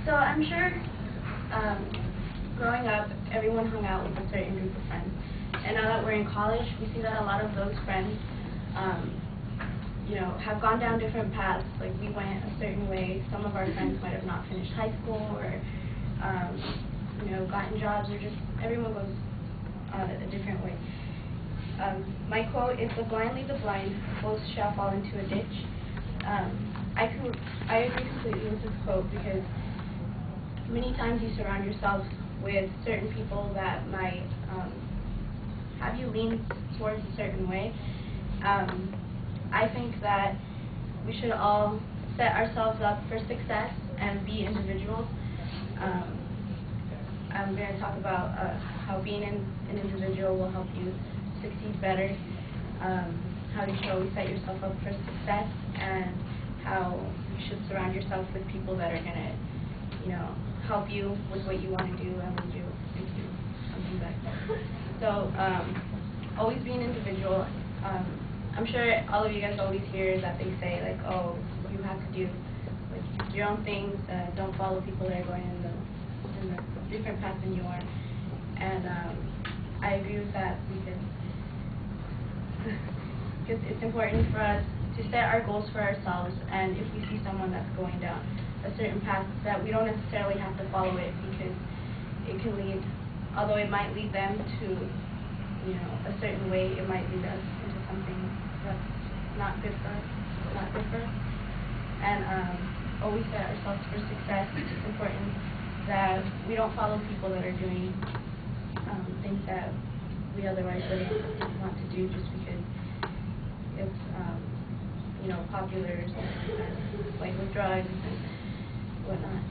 So I'm sure growing up, everyone hung out with a certain group of friends. And now that we're in college, we see that a lot of those friends, you know, have gone down different paths. Like, we went a certain way. Some of our friends might have not finished high school or, you know, gotten jobs, or just everyone goes a different way. My quote is, "The blind lead the blind, both shall fall into a ditch." I agree completely with this quote, because many times you surround yourself with certain people that might have you lean towards a certain way. I think that we should all set ourselves up for success and be individuals. I'm going to talk about how being an individual will help you succeed better, how you should always set yourself up for success, and how you should surround yourself with people that are going to, you know, help you with what you want to do and lead you into something better. So, always be an individual. I'm sure all of you guys always hear that they say, like, oh, you have to do like your own things, don't follow people that are going in the different path than you are. And I agree with that, because it's important for us to set our goals for ourselves, and if we see someone that's going down a certain path, that we don't necessarily have to follow it, because it can lead, although it might lead them to, you know, a certain way, it might lead us into something that's not good for us. And always set ourselves for success. It's important that we don't follow people that are doing things that we otherwise wouldn't want to do just because it's, you know, popular or something like that, like with drugs and whatnot.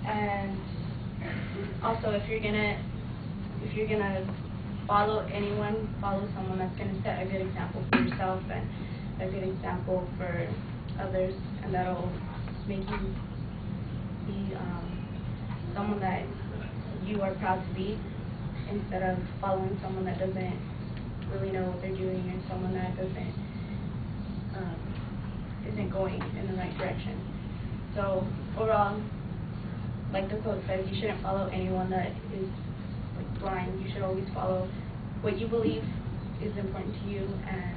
And also, if you're gonna follow anyone, follow someone that's gonna set a good example for yourself and a good example for others, and that'll make you be someone that you are proud to be, instead of following someone that doesn't really know what they're doing, or someone that isn't going in the right direction. So overall, like the quote says, you shouldn't follow anyone that is like blind. You should always follow what you believe is important to you, and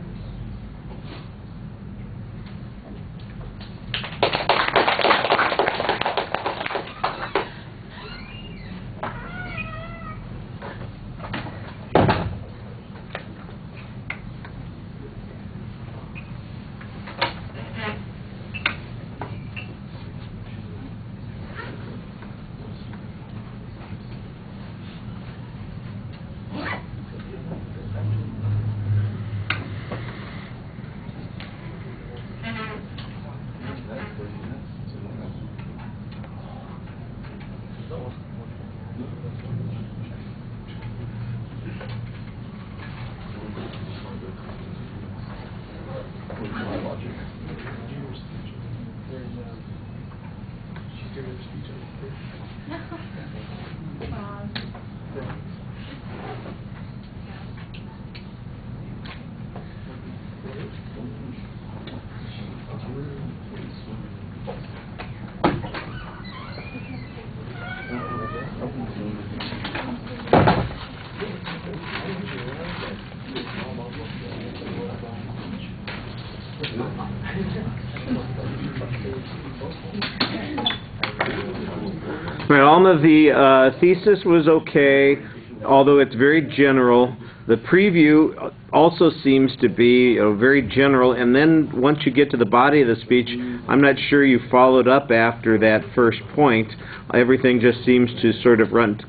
Right, Alma, the thesis was okay, although it's very general. The preview also seems to be very general, and then once you get to the body of the speech, I'm not sure you followed up after that first point. Everything just seems to sort of run.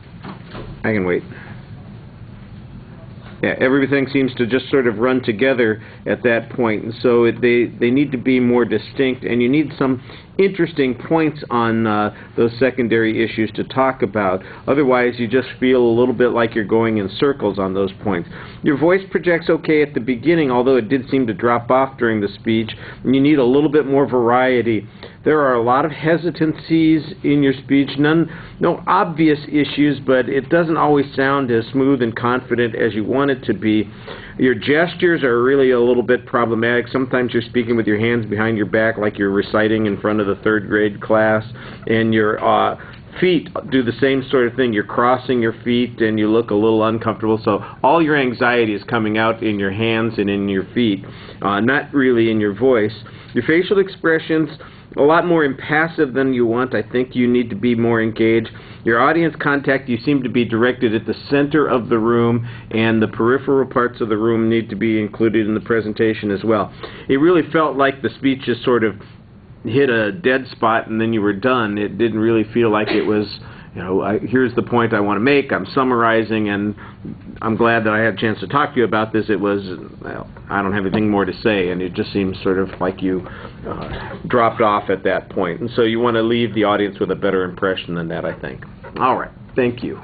I can wait. Yeah, everything seems to just sort of run together at that point, and so they need to be more distinct, and you need some interesting points on those secondary issues to talk about. Otherwise, you just feel a little bit like you're going in circles on those points. Your voice projects okay at the beginning, although it did seem to drop off during the speech, and you need a little bit more variety. There are a lot of hesitancies in your speech, no obvious issues, but it doesn't always sound as smooth and confident as you want it to be. Your gestures are really a little bit problematic. Sometimes you're speaking with your hands behind your back like you're reciting in front of the third grade class, and your feet do the same sort of thing. You're crossing your feet and you look a little uncomfortable, so all your anxiety is coming out in your hands and in your feet, not really in your voice. Your facial expressions, a lot more impassive than you want. I think you need to be more engaged. Your audience contact, you seem to be directed at the center of the room, and the peripheral parts of the room need to be included in the presentation as well. It really felt like the speech just sort of hit a dead spot and then you were done. It didn't really feel like it was, here's the point I want to make, I'm summarizing, and I'm glad that I had a chance to talk to you about this. It was, well, I don't have anything more to say, and it just seems sort of like you dropped off at that point. And so you want to leave the audience with a better impression than that, I think. All right. Thank you.